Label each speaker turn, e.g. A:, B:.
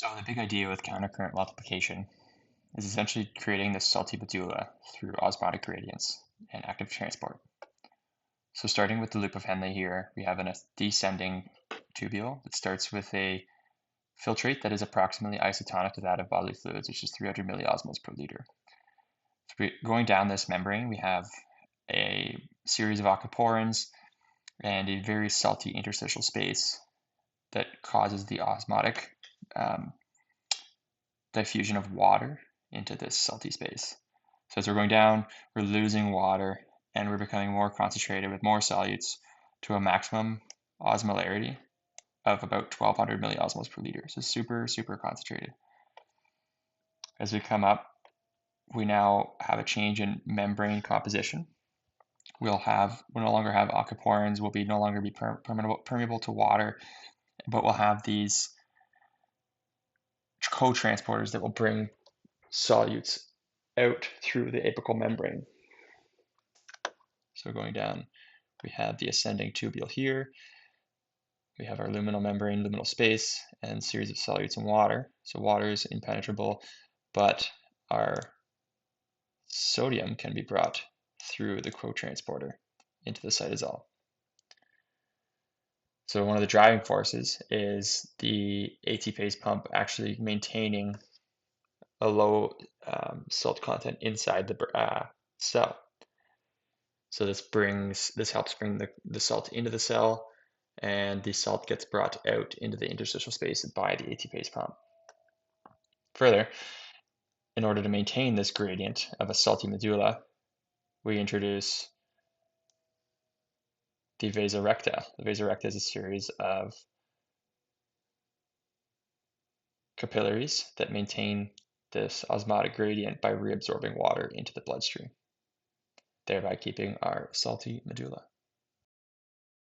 A: So the big idea with countercurrent multiplication is essentially creating this salty medulla through osmotic gradients and active transport. So starting with the loop of Henle here, we have a descending tubule that starts with a filtrate that is approximately isotonic to that of bodily fluids, which is 300 milliosmoles per liter. So going down this membrane, we have a series of aquaporins and a very salty interstitial space that causes the osmotic diffusion of water into this salty space. So as we're going down, we're losing water and we're becoming more concentrated with more solutes to a maximum osmolarity of about 1200 milliosmoles per liter. So super, super concentrated. As we come up, we now have a change in membrane composition. We'll no longer have aquaporins, will no longer be permeable to water, but we'll have these co-transporters that will bring solutes out through the apical membrane. So going down, we have the ascending tubule here. We have our luminal membrane, luminal space, and series of solutes and water. So water is impenetrable, but our sodium can be brought through the co-transporter into the cytosol. So one of the driving forces is the AT phase pump actually maintaining a low salt content inside the cell. So this helps bring the salt into the cell, and the salt gets brought out into the interstitial space by the AT phase pump. Further, in order to maintain this gradient of a salty medulla, we introduce the vasorecta. The vasorecta is a series of capillaries that maintain this osmotic gradient by reabsorbing water into the bloodstream, thereby keeping our salty medulla.